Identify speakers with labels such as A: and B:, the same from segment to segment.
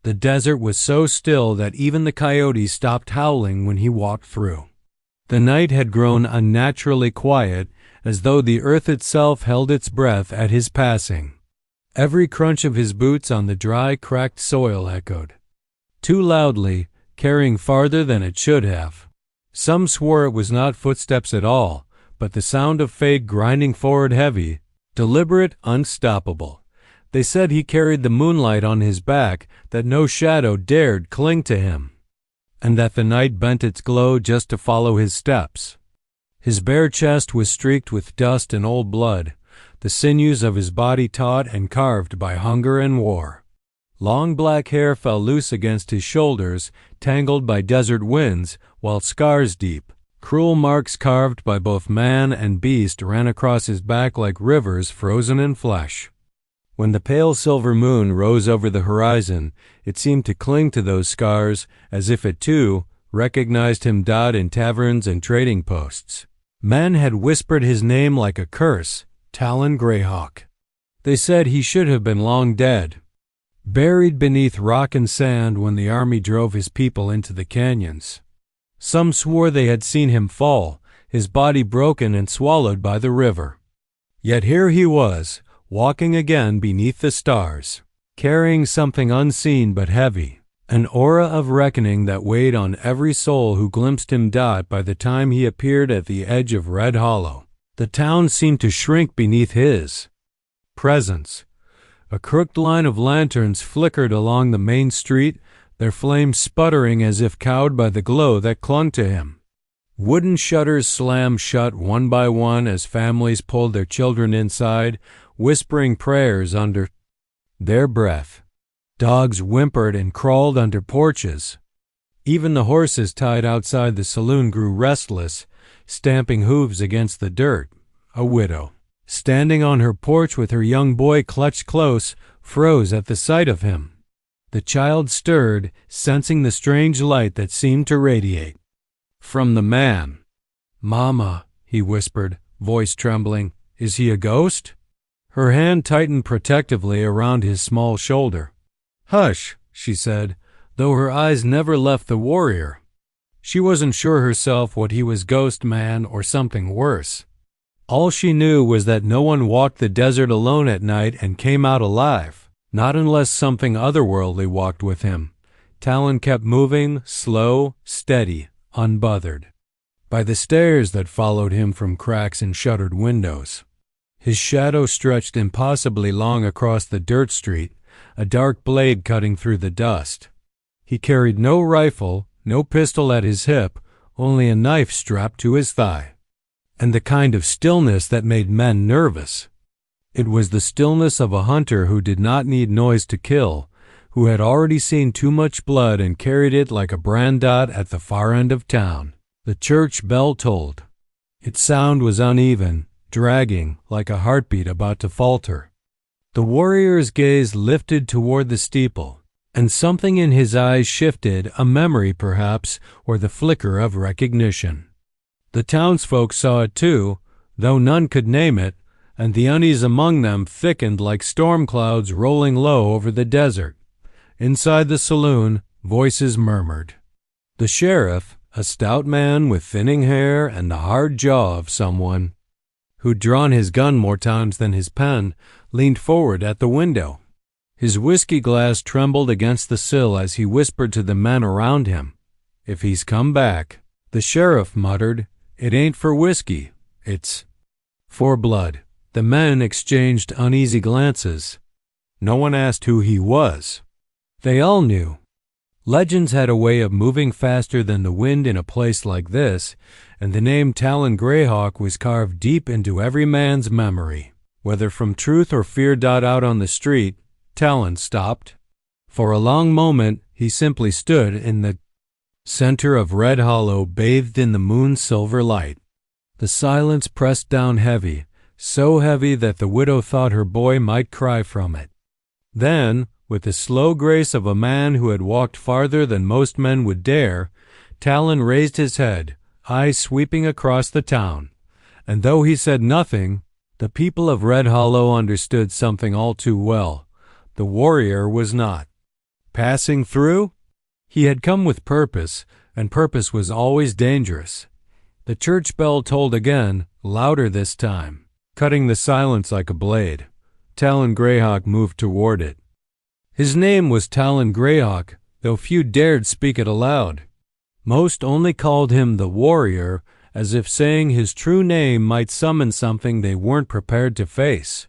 A: The desert was so still that even the coyotes stopped howling when he walked through. The night had grown unnaturally quiet, as though the earth itself held its breath at his passing. Every crunch of his boots on the dry, cracked soil echoed, too loudly, carrying farther than it should have. Some swore it was not footsteps at all, but the sound of Fate grinding forward heavy, deliberate, unstoppable. They said he carried the moonlight on his back, that no shadow dared cling to him, and that the night bent its glow just to follow his steps. His bare chest was streaked with dust and old blood, the sinews of his body taut and carved by hunger and war. Long black hair fell loose against his shoulders, tangled by desert winds, while scars deep, cruel marks carved by both man and beast ran across his back like rivers frozen in flesh. When the pale silver moon rose over the horizon, it seemed to cling to those scars as if it, too, recognized him dead in taverns and trading posts. Men had whispered his name like a curse, Talon Greyhawk. They said he should have been long dead, buried beneath rock and sand when the army drove his people into the canyons. Some swore they had seen him fall, his body broken and swallowed by the river. Yet here he was, walking again beneath the stars, carrying something unseen but heavy, an aura of reckoning that weighed on every soul who glimpsed him dot by the time he appeared at the edge of Red Hollow. The town seemed to shrink beneath his presence. A crooked line of lanterns flickered along the main street, their flames sputtering as if cowed by the glow that clung to him. Wooden shutters slammed shut one by one as families pulled their children inside, whispering prayers under their breath. Dogs whimpered and crawled under porches. Even the horses tied outside the saloon grew restless, stamping hooves against the dirt. A widow, standing on her porch with her young boy clutched close, froze at the sight of him. The child stirred, sensing the strange light that seemed to radiate from the man. "Mama," he whispered, voice trembling, "is he a ghost?" Her hand tightened protectively around his small shoulder. "Hush," she said, though her eyes never left the warrior. She wasn't sure herself what he was, ghost, man, or something worse. All she knew was that no one walked the desert alone at night and came out alive, not unless something otherworldly walked with him. Talon kept moving, slow, steady, unbothered, by the stairs that followed him from cracks in shuttered windows. His shadow stretched impossibly long across the dirt street, a dark blade cutting through the dust. He carried no rifle, no pistol at his hip, only a knife strapped to his thigh. And the kind of stillness that made men nervous. It was the stillness of a hunter who did not need noise to kill, who had already seen too much blood and carried it like a brand dot at the far end of town. The church bell tolled. Its sound was uneven, dragging, like a heartbeat about to falter. The warrior's gaze lifted toward the steeple, and something in his eyes shifted, a memory perhaps, or the flicker of recognition. The townsfolk saw it too, though none could name it, and the unease among them thickened like storm clouds rolling low over the desert. Inside the saloon, voices murmured. The sheriff, a stout man with thinning hair and the hard jaw of someone who'd drawn his gun more times than his pen, leaned forward at the window. His whiskey glass trembled against the sill as he whispered to the men around him. "If he's come back," the sheriff muttered, "it ain't for whiskey, it's for blood." The men exchanged uneasy glances. No one asked who he was. They all knew. Legends had a way of moving faster than the wind in a place like this, and the name Talon Greyhawk was carved deep into every man's memory. Whether from truth or fear out on the street, Talon stopped. For a long moment he simply stood in the center of Red Hollow, bathed in the moon's silver light. The silence pressed down heavy, so heavy that the widow thought her boy might cry from it. Then, with the slow grace of a man who had walked farther than most men would dare, Talon raised his head, eyes sweeping across the town. And though he said nothing, the people of Red Hollow understood something all too well. The warrior was not passing through? He had come with purpose, and purpose was always dangerous. The church bell tolled again, louder this time, cutting the silence like a blade. Talon Greyhawk moved toward it. His name was Talon Greyhawk, though few dared speak it aloud. Most only called him the warrior, as if saying his true name might summon something they weren't prepared to face.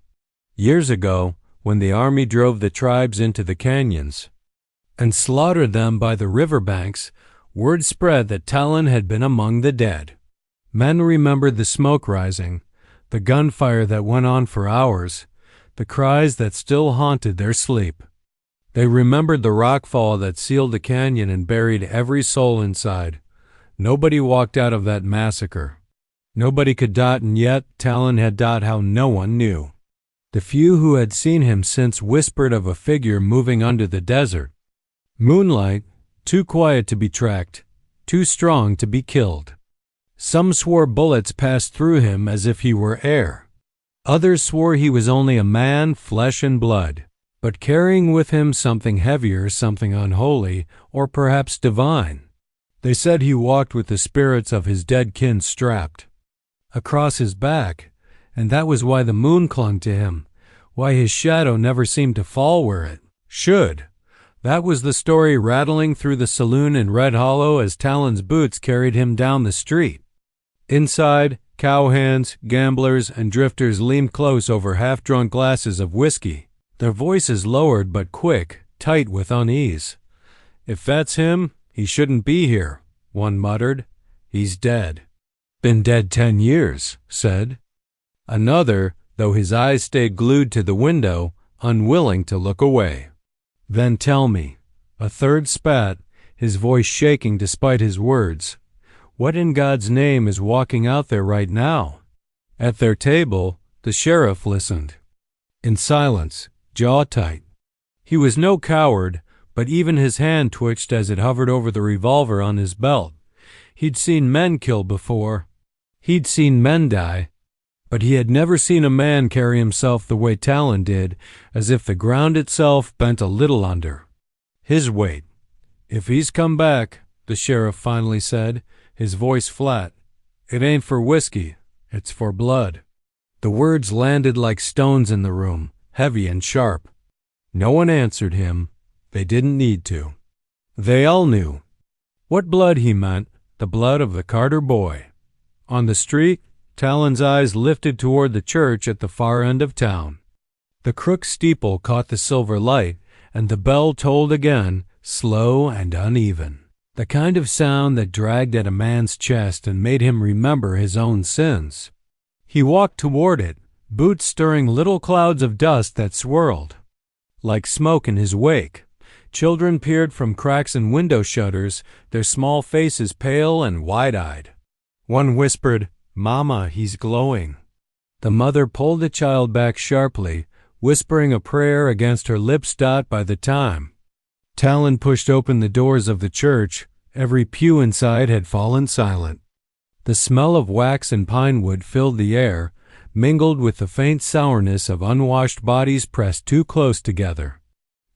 A: Years ago, when the army drove the tribes into the canyons and slaughtered them by the riverbanks, word spread that Talon had been among the dead. Men remembered the smoke rising, the gunfire that went on for hours, the cries that still haunted their sleep. They remembered the rockfall that sealed the canyon and buried every soul inside. Nobody walked out of that massacre. Nobody could doubt, and yet Talon had doubted how no one knew. The few who had seen him since whispered of a figure moving under the desert. Moonlight, too quiet to be tracked, too strong to be killed. Some swore bullets passed through him as if he were air. Others swore he was only a man, flesh and blood, but carrying with him something heavier, something unholy, or perhaps divine. They said he walked with the spirits of his dead kin strapped across his back, and that was why the moon clung to him, why his shadow never seemed to fall where it should. That was the story rattling through the saloon in Red Hollow as Talon's boots carried him down the street. Inside, cowhands, gamblers, and drifters leaned close over half-drunk glasses of whiskey, their voices lowered but quick, tight with unease. "If that's him, he shouldn't be here," one muttered. "He's dead." "Been dead 10 years, said another, though his eyes stayed glued to the window, unwilling to look away. "Then tell me," a third spat, his voice shaking despite his words, "what in God's name is walking out there right now?" At their table, the sheriff listened. In silence, jaw tight. He was no coward, but even his hand twitched as it hovered over the revolver on his belt. He'd seen men kill before. He'd seen men die. But he had never seen a man carry himself the way Talon did, as if the ground itself bent a little under his weight. "If he's come back," the sheriff finally said, his voice flat, "it ain't for whiskey, it's for blood." The words landed like stones in the room, heavy and sharp. No one answered him. They didn't need to. They all knew. What blood he meant, the blood of the Carter boy. On the street, Talon's eyes lifted toward the church at the far end of town. The crooked steeple caught the silver light, and the bell tolled again, slow and uneven, the kind of sound that dragged at a man's chest and made him remember his own sins. He walked toward it, boots stirring little clouds of dust that swirled like smoke in his wake. Children peered from cracks in window shutters, their small faces pale and wide-eyed. One whispered, "Mama, he's glowing." The mother pulled the child back sharply, whispering a prayer against her lips. By the time Talon pushed open the doors of the church, every pew inside had fallen silent. The smell of wax and pine wood filled the air, mingled with the faint sourness of unwashed bodies pressed too close together.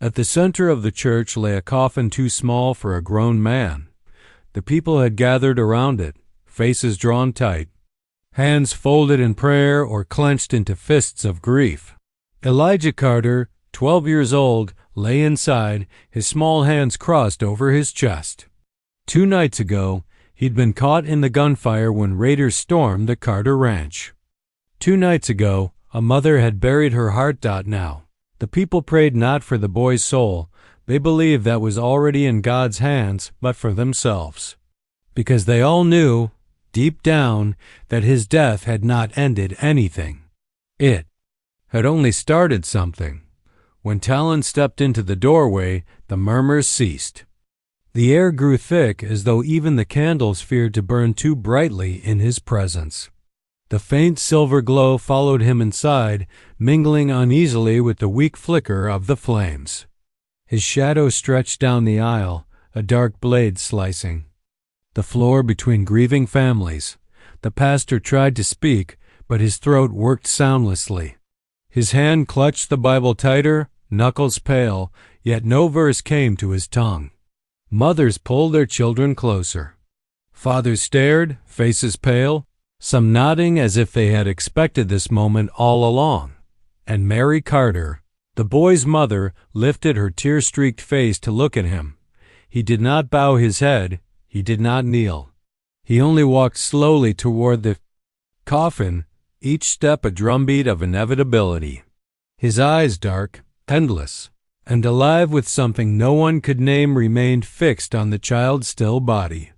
A: At the center of the church lay a coffin too small for a grown man. The people had gathered around it, faces drawn tight, hands folded in prayer or clenched into fists of grief. Elijah Carter, 12 years old, lay inside, his small hands crossed over his chest. 2 nights ago, he'd been caught in the gunfire when raiders stormed the Carter Ranch. 2 nights ago, a mother had buried her heart. Now, the people prayed not for the boy's soul. They believed that was already in God's hands, but for themselves. Because they all knew, deep down, that his death had not ended anything. It had only started something. When Talon stepped into the doorway, the murmurs ceased. The air grew thick as though even the candles feared to burn too brightly in his presence. The faint silver glow followed him inside, mingling uneasily with the weak flicker of the flames. His shadow stretched down the aisle, a dark blade slicing the floor between grieving families. The pastor tried to speak, but his throat worked soundlessly. His hand clutched the Bible tighter, knuckles pale, yet no verse came to his tongue. Mothers pulled their children closer. Fathers stared, faces pale, some nodding as if they had expected this moment all along. And Mary Carter, the boy's mother, lifted her tear-streaked face to look at him. He did not bow his head. He did not kneel. He only walked slowly toward the coffin, each step a drumbeat of inevitability. His eyes, dark, endless, and alive with something no one could name, remained fixed on the child's still body.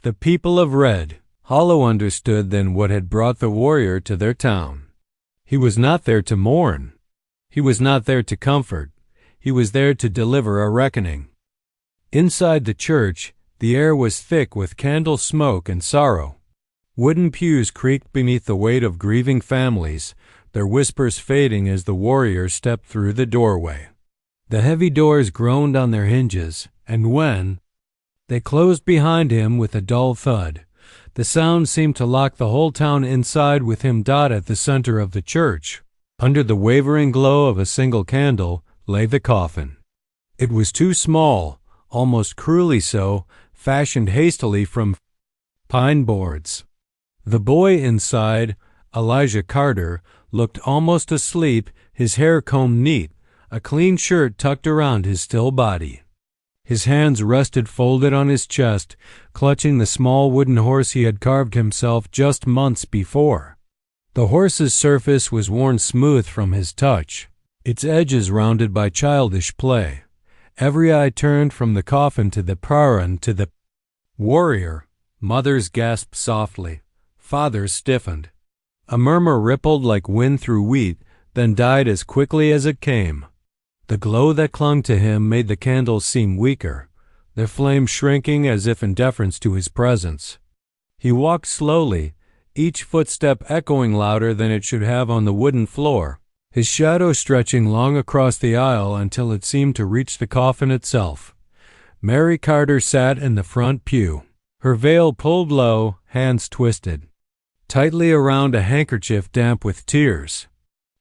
A: The people of Red Hollow understood then what had brought the warrior to their town. He was not there to mourn. He was not there to comfort. He was there to deliver a reckoning. Inside the church, the air was thick with candle smoke and sorrow. Wooden pews creaked beneath the weight of grieving families, their whispers fading as the warrior stepped through the doorway. The heavy doors groaned on their hinges, and when they closed behind him with a dull thud, the sound seemed to lock the whole town inside with him. At the center of the church, under the wavering glow of a single candle, lay the coffin. It was too small, almost cruelly so, fashioned hastily from pine boards. The boy inside, Elijah Carter, looked almost asleep, his hair combed neat, a clean shirt tucked around his still body. His hands rested folded on his chest, clutching the small wooden horse he had carved himself just months before. The horse's surface was worn smooth from his touch, its edges rounded by childish play. Every eye turned from the coffin to the Praran to the warrior. Mothers gasped softly. Fathers stiffened. A murmur rippled like wind through wheat, then died as quickly as it came. The glow that clung to him made the candles seem weaker, their flame shrinking as if in deference to his presence. He walked slowly, each footstep echoing louder than it should have on the wooden floor, his shadow stretching long across the aisle until it seemed to reach the coffin itself. Mary Carter sat in the front pew, her veil pulled low, hands twisted tightly around a handkerchief damp with tears.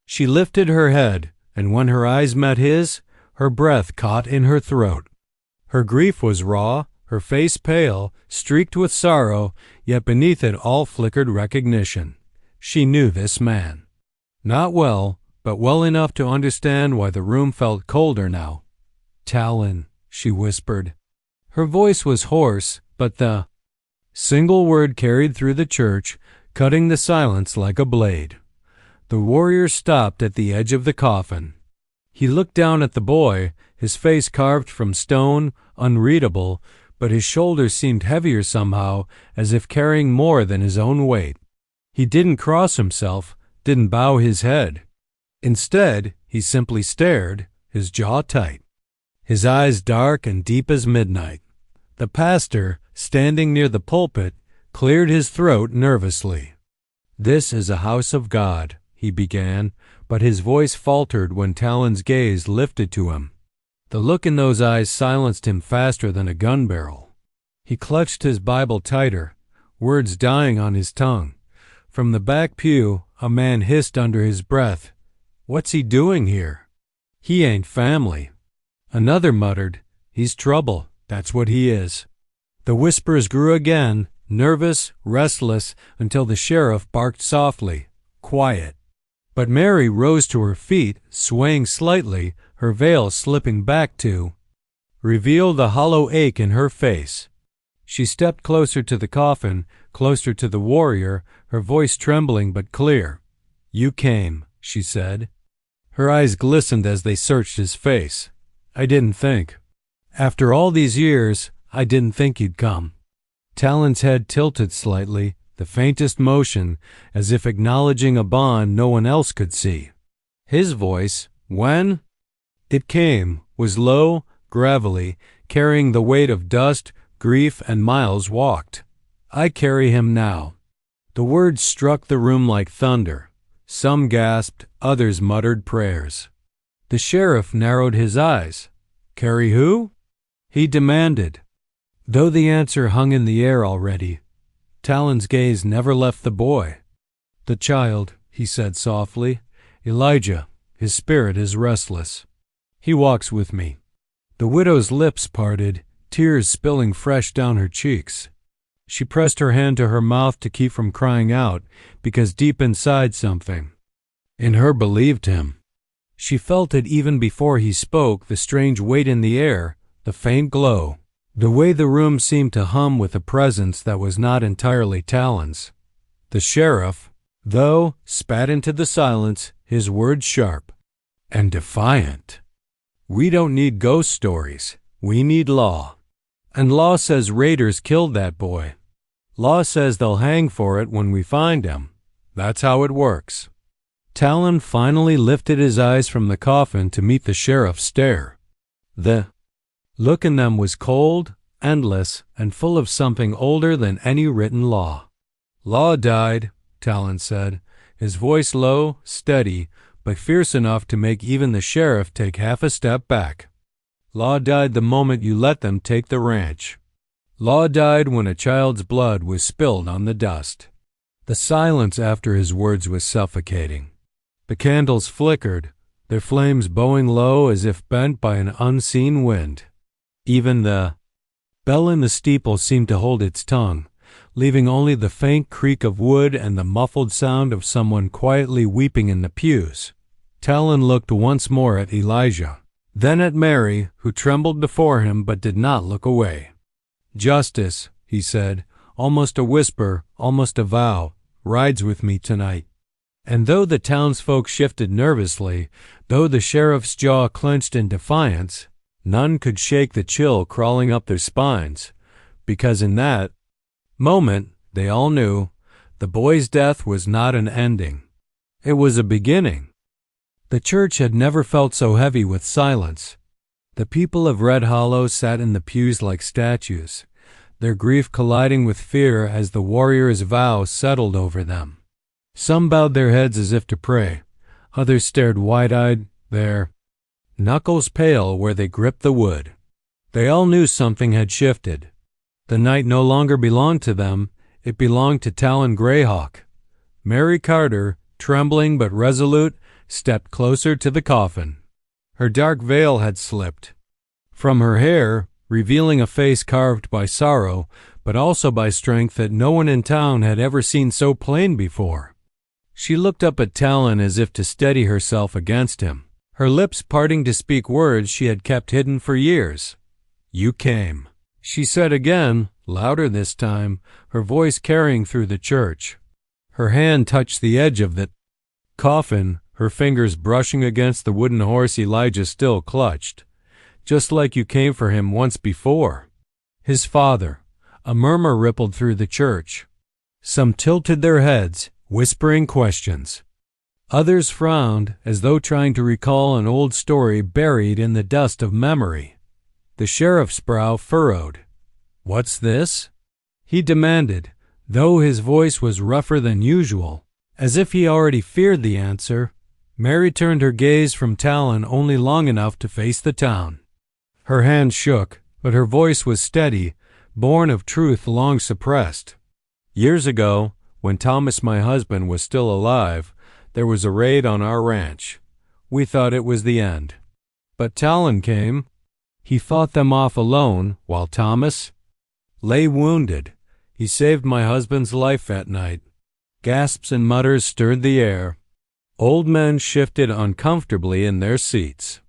A: She lifted her head, and when her eyes met his, her breath caught in her throat. Her grief was raw, her face pale, streaked with sorrow, yet beneath it all flickered recognition. She knew this man. Not well, but well enough to understand why the room felt colder now. "Talon," she whispered. Her voice was hoarse, but the single word carried through the church, cutting the silence like a blade. The warrior stopped at the edge of the coffin. He looked down at the boy, his face carved from stone, unreadable, but his shoulders seemed heavier somehow, as if carrying more than his own weight. He didn't cross himself, didn't bow his head. Instead, he simply stared, his jaw tight, his eyes dark and deep as midnight. The pastor, standing near the pulpit, cleared his throat nervously. "This is a house of God," he began, but his voice faltered when Talon's gaze lifted to him. The look in those eyes silenced him faster than a gun barrel. He clutched his Bible tighter, words dying on his tongue. From the back pew, a man hissed under his breath, "What's he doing here? He ain't family." Another muttered, "He's trouble, that's what he is." The whispers grew again, nervous, restless, until the sheriff barked softly, "Quiet." But Mary rose to her feet, swaying slightly, her veil slipping back to reveal the hollow ache in her face. She stepped closer to the coffin, closer to the warrior, her voice trembling but clear. "You came," she said. Her eyes glistened as they searched his face. "I didn't think. After all these years, I didn't think you'd come." Talon's head tilted slightly, the faintest motion, as if acknowledging a bond no one else could see. His voice, when it came, was low, gravelly, carrying the weight of dust, grief, and miles walked. "I carry him now." The words struck the room like thunder. Some gasped, others muttered prayers. The sheriff narrowed his eyes. "Carry who?" he demanded. Though the answer hung in the air already, Talon's gaze never left the boy. "The child," he said softly. "Elijah, his spirit is restless." He walks with me." The widow's lips parted, tears spilling fresh down her cheeks. She pressed her hand to her mouth to keep from crying out, because deep inside something in her believed him. She felt it even before he spoke, the strange weight in the air, the faint glow, the way the room seemed to hum with a presence that was not entirely Talon's. The sheriff, though, spat into the silence, his words sharp and defiant. "We don't need ghost stories. We need law. And law says raiders killed that boy. Law says they'll hang for it when we find him. That's how it works." Talon finally lifted his eyes from the coffin to meet the sheriff's stare. The look in them was cold, endless, and full of something older than any written law. "Law died," Talon said, his voice low, steady, but fierce enough to make even the sheriff take half a step back. "Law died the moment you let them take the ranch. Law died when a child's blood was spilled on the dust." The silence after his words was suffocating. The candles flickered, their flames bowing low as if bent by an unseen wind. Even the bell in the steeple seemed to hold its tongue, leaving only the faint creak of wood and the muffled sound of someone quietly weeping in the pews. Talon looked once more at Elijah, then at Mary, who trembled before him but did not look away. "Justice," he said, almost a whisper, almost a vow, "rides with me tonight." And though the townsfolk shifted nervously, though the sheriff's jaw clenched in defiance, none could shake the chill crawling up their spines, because in that moment, they all knew, the boy's death was not an ending. It was a beginning. The church had never felt so heavy with silence. The people of Red Hollow sat in the pews like statues, their grief colliding with fear as the warrior's vow settled over them. Some bowed their heads as if to pray. Others stared wide-eyed, their knuckles pale where they gripped the wood. They all knew something had shifted. The night no longer belonged to them. It belonged to Talon Greyhawk. Mary Carter, trembling but resolute, stepped closer to the coffin. Her dark veil had slipped from her hair, revealing a face carved by sorrow, but also by strength that no one in town had ever seen so plain before. She looked up at Talon as if to steady herself against him, her lips parting to speak words she had kept hidden for years. "You came," she said again, louder this time, her voice carrying through the church. Her hand touched the edge of the coffin, her fingers brushing against the wooden horse Elijah still clutched. "Just like you came for him once before." His father. A murmur rippled through the church. Some tilted their heads, whispering questions. Others frowned, as though trying to recall an old story buried in the dust of memory. The sheriff's brow furrowed. "What's this?" he demanded, though his voice was rougher than usual, as if he already feared the answer. Mary turned her gaze from Talon only long enough to face the town. Her hand shook, but her voice was steady, born of truth long suppressed. "Years ago, when Thomas, my husband, was still alive, there was a raid on our ranch. We thought it was the end. But Talon came. He fought them off alone, while Thomas lay wounded. He saved my husband's life that night." Gasps and mutters stirred the air. Old men shifted uncomfortably in their seats.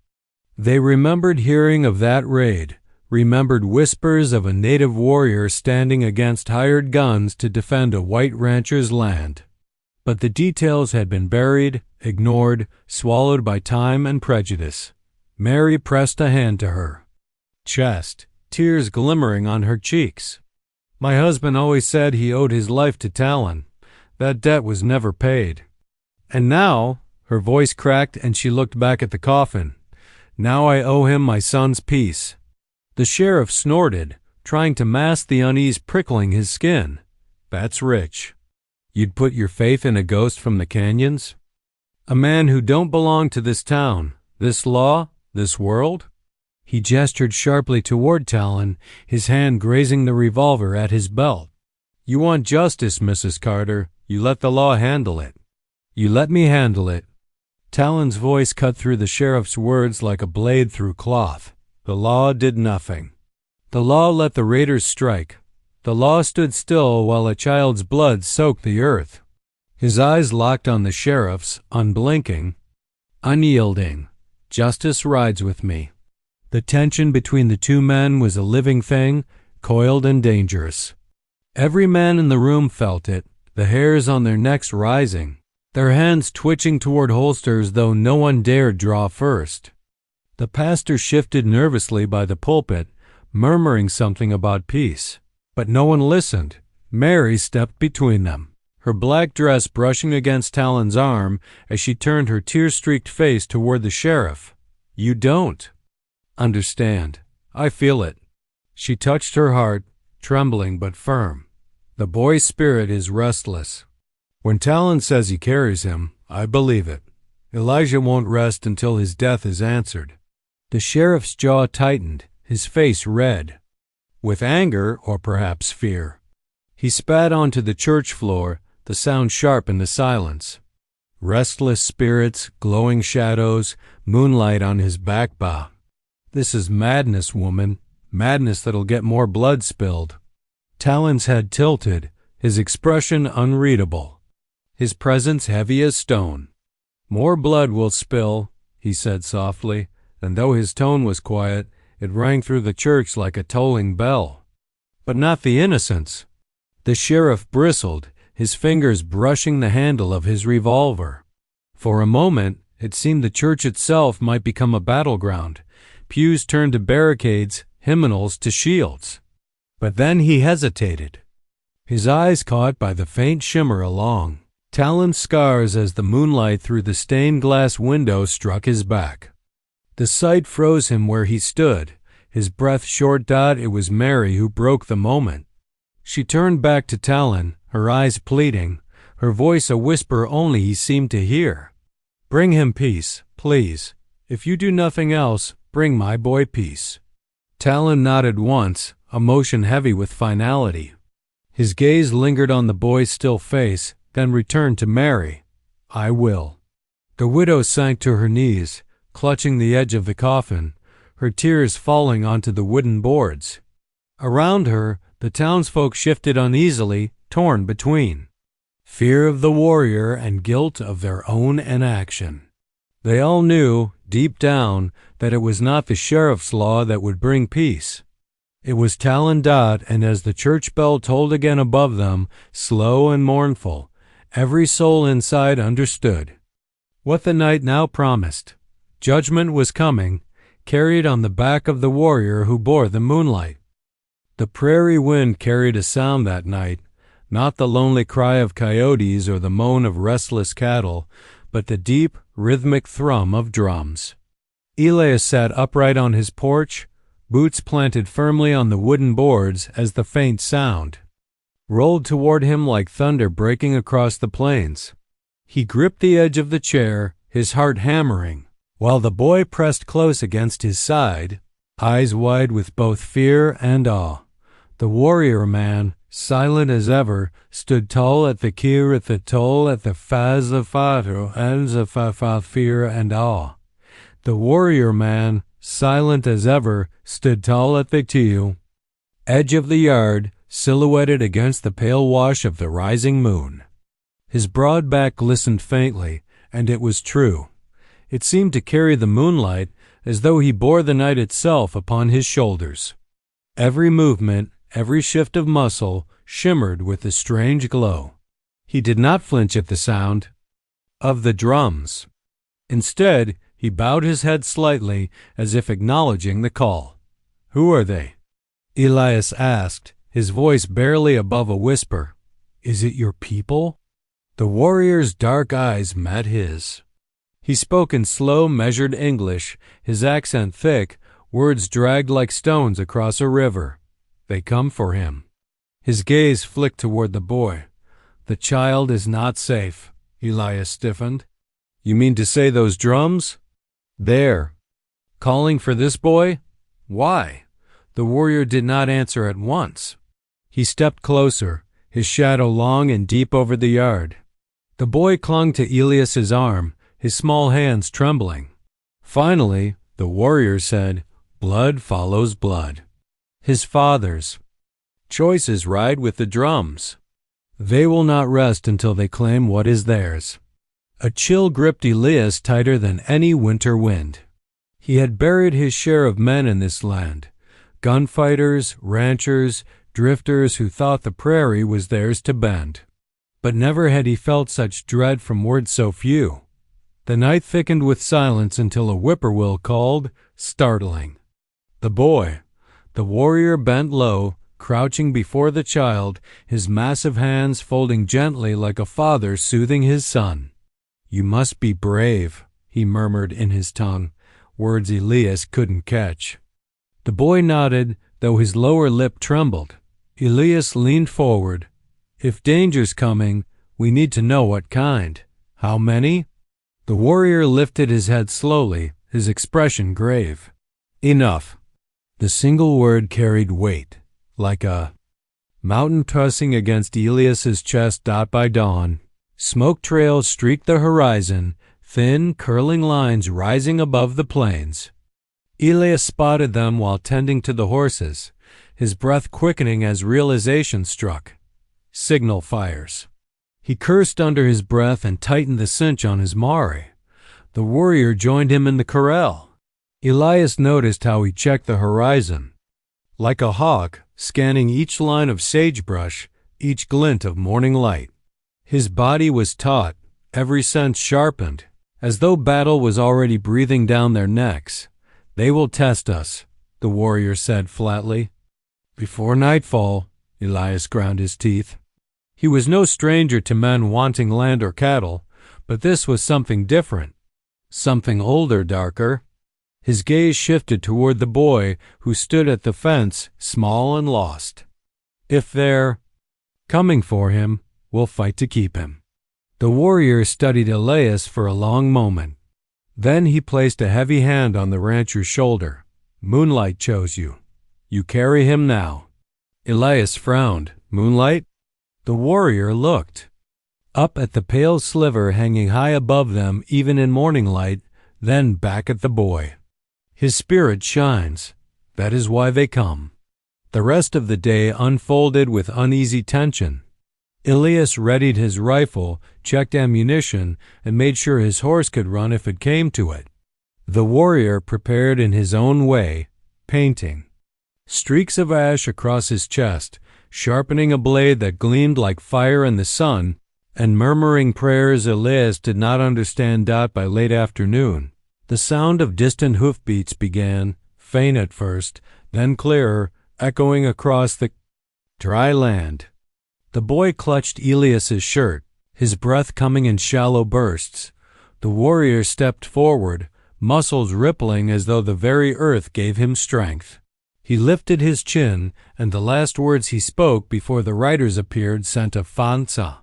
A: They remembered hearing of that raid, remembered whispers of a native warrior standing against hired guns to defend a white rancher's land. But the details had been buried, ignored, swallowed by time and prejudice. Mary pressed a hand to her chest, tears glimmering on her cheeks. "My husband always said he owed his life to Talon. That debt was never paid. And now," her voice cracked and she looked back at the coffin, "now I owe him my son's peace." The sheriff snorted, trying to mask the unease prickling his skin. "That's rich. You'd put your faith in a ghost from the canyons? A man who don't belong to this town, this law, this world?" He gestured sharply toward Talon, his hand grazing the revolver at his belt. "You want justice, Mrs. Carter. You let the law handle it." "You let me handle it." Talon's voice cut through the sheriff's words like a blade through cloth. The law did nothing. The law let the raiders strike. The law stood still while a child's blood soaked the earth. His eyes locked on the sheriff's, unblinking, unyielding. Justice rides with me. The tension between the two men was a living thing, coiled and dangerous. Every man in the room felt it, the hairs on their necks rising, their hands twitching toward holsters though no one dared draw first. The pastor shifted nervously by the pulpit, murmuring something about peace. But no one listened. Mary stepped between them, her black dress brushing against Talon's arm as she turned her tear-streaked face toward the sheriff. "You don't understand. I feel it." She touched her heart, trembling but firm. "The boy's spirit is restless. When Talon says he carries him, I believe it. Elijah won't rest until his death is answered." The sheriff's jaw tightened, his face red, with anger or perhaps fear. He spat onto the church floor, the sound sharp in the silence. Restless spirits, glowing shadows, moonlight on his back bow. "This is madness, woman. Madness that'll get more blood spilled." Talon's head tilted, his expression unreadable, his presence heavy as stone. "More blood will spill," he said softly, and though his tone was quiet, it rang through the church like a tolling bell. "But not the innocents." The sheriff bristled, his fingers brushing the handle of his revolver. For a moment, it seemed the church itself might become a battleground, pews turned to barricades, hymnals to shields. But then he hesitated, his eyes caught by the faint shimmer along Talon's scars as the moonlight through the stained glass window struck his back. The sight froze him where he stood, his breath short. It was Mary who broke the moment. She turned back to Talon, her eyes pleading, her voice a whisper only he seemed to hear. "Bring him peace, please. If you do nothing else, bring my boy peace." Talon nodded once, a motion heavy with finality. His gaze lingered on the boy's still face, then returned to Mary. "I will." The widow sank to her knees, clutching the edge of the coffin, her tears falling onto the wooden boards. Around her, the townsfolk shifted uneasily, torn between fear of the warrior and guilt of their own inaction. They all knew, deep down, that it was not the sheriff's law that would bring peace. It was Talon. And as the church bell tolled again above them, slow and mournful, every soul inside understood what the night now promised. Judgment was coming, carried on the back of the warrior who bore the moonlight. The prairie wind carried a sound that night, not the lonely cry of coyotes or the moan of restless cattle, but the deep, rhythmic thrum of drums. Elias sat upright on his porch, boots planted firmly on the wooden boards as the faint sound rolled toward him like thunder breaking across the plains. He gripped the edge of the chair, his heart hammering, while the boy pressed close against his side, eyes wide with both fear and awe. The warrior man, silent as ever, stood tall at the kier at the toll at the faz of father and the fa fear and awe. The warrior man, silent as ever, stood tall at the teal edge of the yard, silhouetted against the pale wash of the rising moon. His broad back glistened faintly, and it was true. It seemed to carry the moonlight as though he bore the night itself upon his shoulders. Every movement, every shift of muscle shimmered with a strange glow. He did not flinch at the sound of the drums. Instead, he bowed his head slightly as if acknowledging the call. "Who are they?" Elias asked, his voice barely above a whisper. "Is it your people?" The warrior's dark eyes met his. He spoke in slow, measured English, his accent thick, words dragged like stones across a river. "They come for him." His gaze flicked toward the boy. "The child is not safe." Elias stiffened. "You mean to say those drums?" "There." "Calling for this boy? Why?" The warrior did not answer at once. He stepped closer, his shadow long and deep over the yard. The boy clung to Elias's arm, his small hands trembling. Finally, the warrior said, "Blood follows blood. His father's choices ride with the drums. They will not rest until they claim what is theirs." A chill gripped Elias tighter than any winter wind. He had buried his share of men in this land, gunfighters, ranchers, drifters who thought the prairie was theirs to bend. But never had he felt such dread from words so few. The night thickened with silence until a whippoorwill called, startling. The boy. The warrior bent low, crouching before the child, his massive hands folding gently like a father soothing his son. "You must be brave," he murmured in his tongue, words Elias couldn't catch. The boy nodded, though his lower lip trembled. Elias leaned forward. "If danger's coming, we need to know what kind. How many?" The warrior lifted his head slowly, his expression grave. "Enough." The single word carried weight, like a mountain pressing against Elias's chest by dawn. Smoke trails streaked the horizon, thin, curling lines rising above the plains. Elias spotted them while tending to the horses, his breath quickening as realization struck. Signal fires. He cursed under his breath and tightened the cinch on his mare. The warrior joined him in the corral. Elias noticed how he checked the horizon. Like a hawk, scanning each line of sagebrush, each glint of morning light. His body was taut, every sense sharpened, as though battle was already breathing down their necks. "They will test us," the warrior said flatly. "Before nightfall," Elias ground his teeth. He was no stranger to men wanting land or cattle, but this was something different, something older, darker. His gaze shifted toward the boy who stood at the fence, small and lost. "If they're coming for him, we'll fight to keep him." The warrior studied Elias for a long moment. Then he placed a heavy hand on the rancher's shoulder. "Moonlight chose you. You carry him now." Elias frowned. "Moonlight?" The warrior looked up at the pale sliver hanging high above them even in morning light, then back at the boy. "His spirit shines. That is why they come." The rest of the day unfolded with uneasy tension. Elias readied his rifle, checked ammunition, and made sure his horse could run if it came to it. The warrior prepared in his own way, painting. Streaks of ash across his chest, sharpening a blade that gleamed like fire in the sun, and murmuring prayers Elias did not understand. By late afternoon, the sound of distant hoofbeats began, faint at first, then clearer, echoing across the dry land. The boy clutched Elias's shirt, his breath coming in shallow bursts. The warrior stepped forward, muscles rippling as though the very earth gave him strength. He lifted his chin, and the last words he spoke before the riders appeared sent a fansa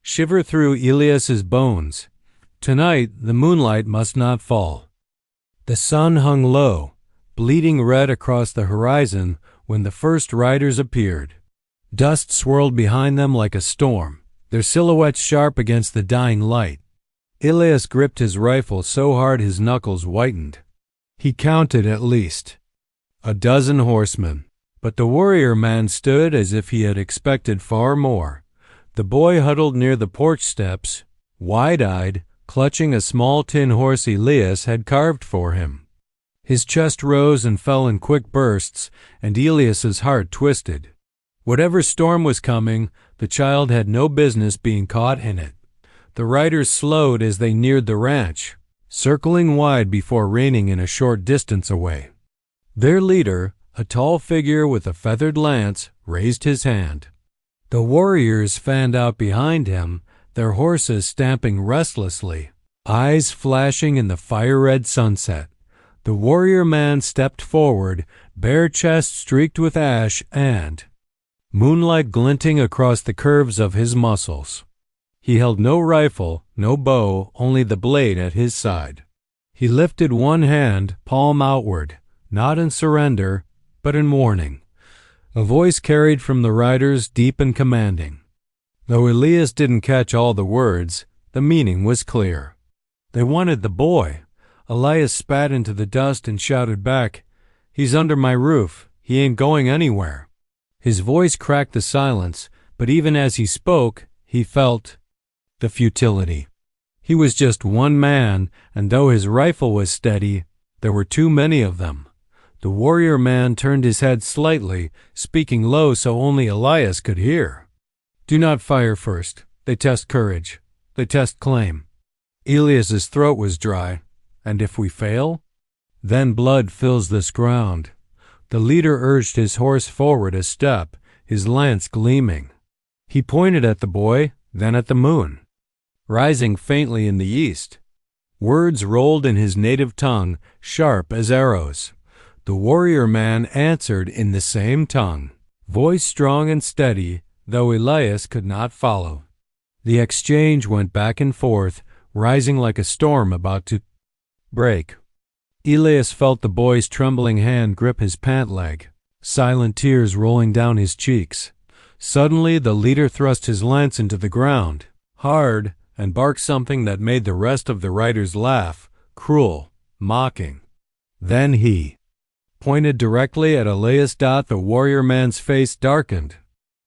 A: shiver through Elias's bones. Tonight the moonlight must not fall. The sun hung low, bleeding red across the horizon when the first riders appeared. Dust swirled behind them like a storm, their silhouettes sharp against the dying light. Elias gripped his rifle so hard his knuckles whitened. He counted at least a dozen horsemen, but the warrior man stood as if he had expected far more. The boy huddled near the porch steps, wide-eyed, clutching a small tin horse Elias had carved for him. His chest rose and fell in quick bursts, and Elias's heart twisted. Whatever storm was coming, the child had no business being caught in it. The riders slowed as they neared the ranch, circling wide before reining in a short distance away. Their leader, a tall figure with a feathered lance, raised his hand. The warriors fanned out behind him, their horses stamping restlessly, eyes flashing in the fire-red sunset. The warrior man stepped forward, bare chest streaked with ash and moonlight glinting across the curves of his muscles. He held no rifle, no bow, only the blade at his side. He lifted one hand, palm outward, not in surrender, but in warning. A voice carried from the riders, deep and commanding. Though Elias didn't catch all the words, the meaning was clear. They wanted the boy. Elias spat into the dust and shouted back, "He's under my roof. He ain't going anywhere." His voice cracked the silence, but even as he spoke, he felt the futility. He was just one man, and though his rifle was steady, there were too many of them. The warrior man turned his head slightly, speaking low so only Elias could hear. "Do not fire first. They test courage. They test claim." Elias's throat was dry. "And if we fail? Then blood fills this ground." The leader urged his horse forward a step, his lance gleaming. He pointed at the boy, then at the moon, rising faintly in the east. Words rolled in his native tongue, sharp as arrows. The warrior man answered in the same tongue, voice strong and steady, though Elias could not follow. The exchange went back and forth, rising like a storm about to break. Elias felt the boy's trembling hand grip his pant leg, silent tears rolling down his cheeks. Suddenly the leader thrust his lance into the ground, hard, and barked something that made the rest of the riders laugh, cruel, mocking. Then he pointed directly at Elias. The warrior man's face darkened.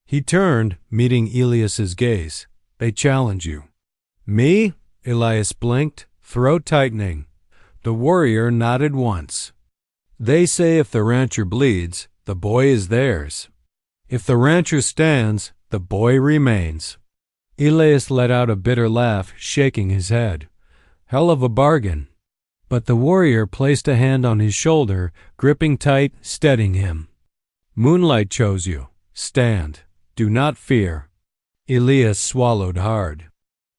A: He turned, meeting Elias's gaze. "They challenge you." "Me?" Elias blinked, throat tightening. The warrior nodded once. "They say if the rancher bleeds, the boy is theirs. If the rancher stands, the boy remains." Elias let out a bitter laugh, shaking his head. "Hell of a bargain." But the warrior placed a hand on his shoulder, gripping tight, steadying him. "Moonlight chose you. Stand. Do not fear." Elias swallowed hard.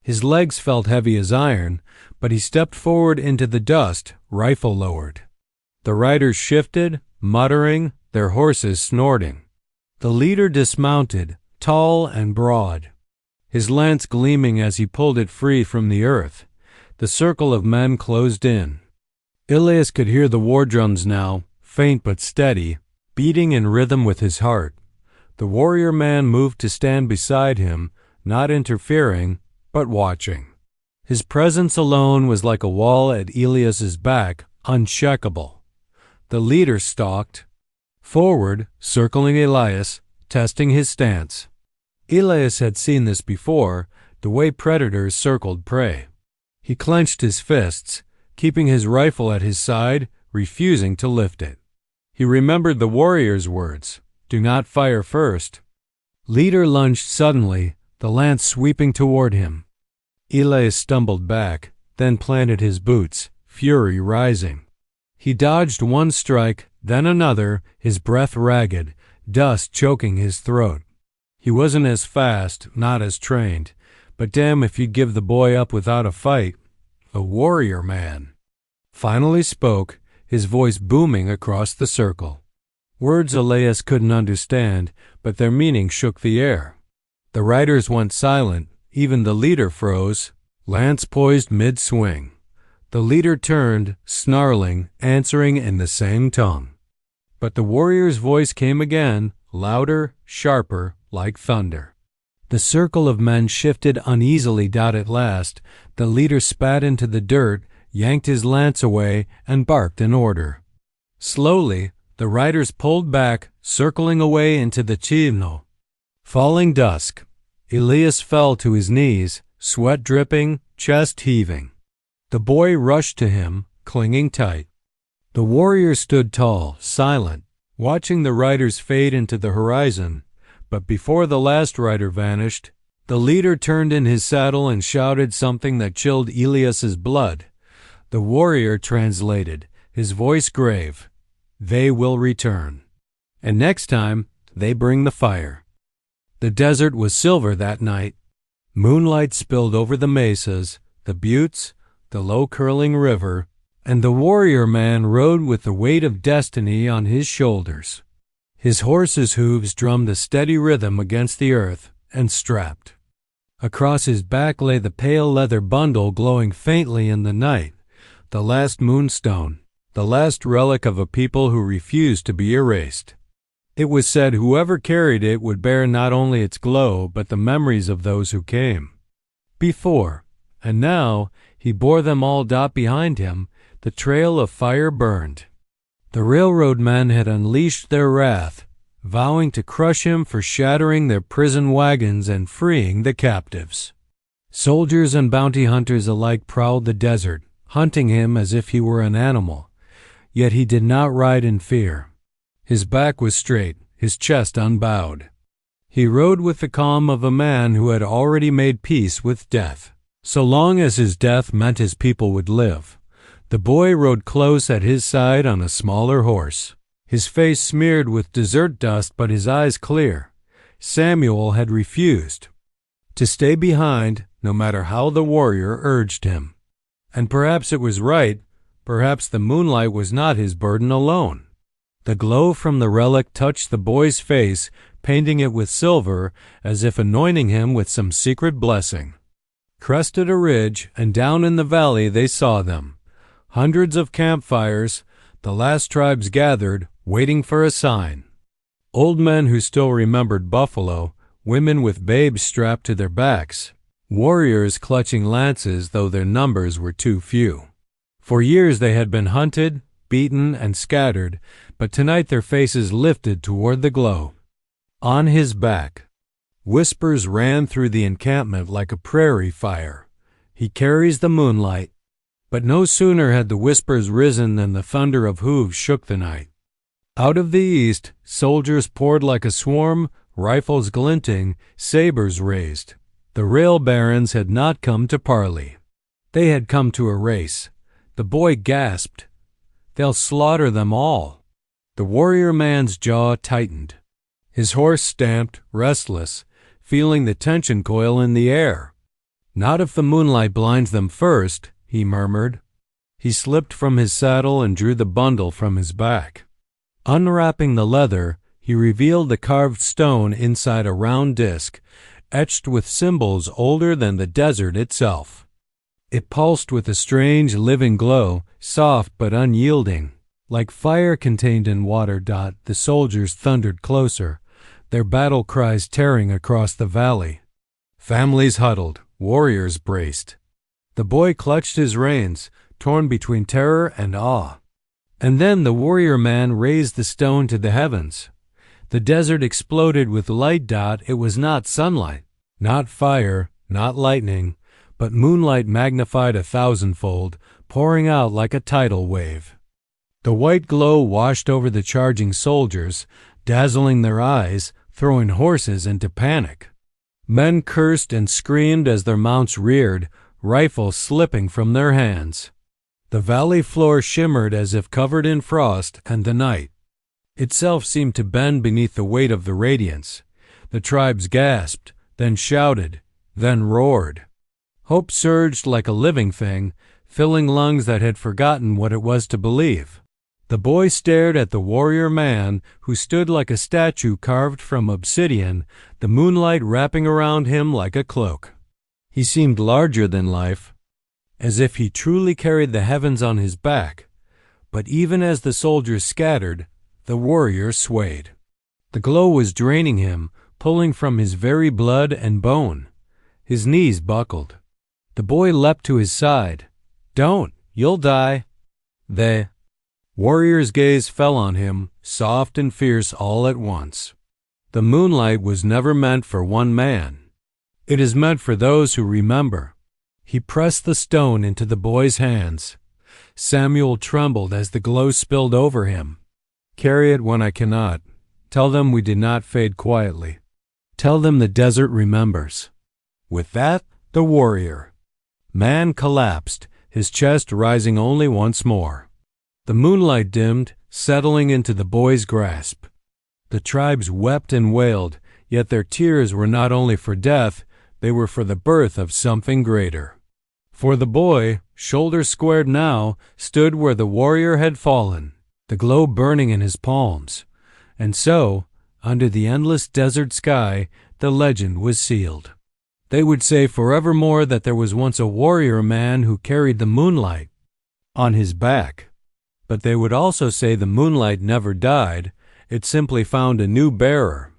A: His legs felt heavy as iron, but he stepped forward into the dust, rifle lowered. The riders shifted, muttering, their horses snorting. The leader dismounted, tall and broad, his lance gleaming as he pulled it free from the earth. The circle of men closed in. Elias could hear the war drums now, faint but steady, beating in rhythm with his heart. The warrior man moved to stand beside him, not interfering, but watching. His presence alone was like a wall at Elias's back, uncheckable. The leader stalked forward, circling Elias, testing his stance. Elias had seen this before, the way predators circled prey. He clenched his fists, keeping his rifle at his side, refusing to lift it. He remembered the warrior's words, "Do not fire first." Leader lunged suddenly, the lance sweeping toward him. Elias stumbled back, then planted his boots, fury rising. He dodged one strike, then another, his breath ragged, dust choking his throat. He wasn't as fast, not as trained, but damn if he'd give the boy up without a fight. The warrior man finally spoke, his voice booming across the circle. Words Elias couldn't understand, but their meaning shook the air. The riders went silent, even the leader froze, lance poised mid-swing. The leader turned, snarling, answering in the same tongue. But the warrior's voice came again, louder, sharper, like thunder. The circle of men shifted uneasily. At last, the leader spat into the dirt, yanked his lance away, and barked an order. Slowly, the riders pulled back, circling away into the chimno. Falling dusk, Elias fell to his knees, sweat dripping, chest heaving. The boy rushed to him, clinging tight. The warrior stood tall, silent, watching the riders fade into the horizon. But before the last rider vanished, the leader turned in his saddle and shouted something that chilled Elias's blood. The warrior translated, his voice grave, "They will return. And next time, they bring the fire." The desert was silver that night. Moonlight spilled over the mesas, the buttes, the low-curling river, and the warrior man rode with the weight of destiny on his shoulders. His horse's hooves drummed a steady rhythm against the earth, and strapped. Across his back lay the pale leather bundle glowing faintly in the night, the last moonstone, the last relic of a people who refused to be erased. It was said whoever carried it would bear not only its glow but the memories of those who came before And now he bore them all behind him. The trail of fire burned. The railroad men had unleashed their wrath, vowing to crush him for shattering their prison wagons and freeing the captives. Soldiers and bounty hunters alike prowled the desert, hunting him as if he were an animal. Yet he did not ride in fear. His back was straight, his chest unbowed. He rode with the calm of a man who had already made peace with death. So long as his death meant his people would live. The boy rode close at his side on a smaller horse, his face smeared with desert dust but his eyes clear. Samuel had refused to stay behind, no matter how the warrior urged him. And perhaps it was right. Perhaps the moonlight was not his burden alone. The glow from the relic touched the boy's face, painting it with silver, as if anointing him with some secret blessing. Crested a ridge, and down in the valley they saw them. Hundreds of campfires, the last tribes gathered, waiting for a sign. Old men who still remembered buffalo, women with babes strapped to their backs, warriors clutching lances though their numbers were too few. For years they had been hunted, beaten, and scattered, but tonight their faces lifted toward the glow. On his back, whispers ran through the encampment like a prairie fire. He carries the moonlight. But no sooner had the whispers risen than the thunder of hooves shook the night. Out of the east, soldiers poured like a swarm, rifles glinting, sabers raised. The rail barons had not come to parley. They had come to a race. The boy gasped. They'll slaughter them all. The warrior man's jaw tightened. His horse stamped, restless, feeling the tension coil in the air. Not if the moonlight blinds them first, he murmured. He slipped from his saddle and drew the bundle from his back. Unwrapping the leather, he revealed the carved stone inside a round disc, etched with symbols older than the desert itself. It pulsed with a strange, living glow, soft but unyielding. Like fire contained in water. The soldiers thundered closer, their battle cries tearing across the valley. Families huddled, warriors braced. The boy clutched his reins, torn between terror and awe. And then the warrior man raised the stone to the heavens. The desert exploded with light. It was not sunlight, not fire, not lightning, but moonlight magnified 1,000-fold, pouring out like a tidal wave. The white glow washed over the charging soldiers, dazzling their eyes, throwing horses into panic. Men cursed and screamed as their mounts reared, rifles slipping from their hands. The valley floor shimmered as if covered in frost, and the night itself seemed to bend beneath the weight of the radiance. The tribes gasped, then shouted, then roared. Hope surged like a living thing, filling lungs that had forgotten what it was to believe. The boy stared at the warrior man, who stood like a statue carved from obsidian, the moonlight wrapping around him like a cloak. He seemed larger than life, as if he truly carried the heavens on his back. But even as the soldiers scattered, the warrior swayed. The glow was draining him, pulling from his very blood and bone. His knees buckled. The boy leapt to his side. "Don't, you'll die." The warrior's gaze fell on him, soft and fierce all at once. The moonlight was never meant for one man. It is meant for those who remember. He pressed the stone into the boy's hands. Samuel trembled as the glow spilled over him. "Carry it when I cannot. Tell them we did not fade quietly. Tell them the desert remembers." With that, the warrior man collapsed, his chest rising only once more. The moonlight dimmed, settling into the boy's grasp. The tribes wept and wailed, yet their tears were not only for death, they were for the birth of something greater. For the boy, shoulders squared now, stood where the warrior had fallen, the glow burning in his palms. And so, under the endless desert sky, the legend was sealed. They would say forevermore that there was once a warrior man who carried the moonlight on his back. But they would also say the moonlight never died, it simply found a new bearer.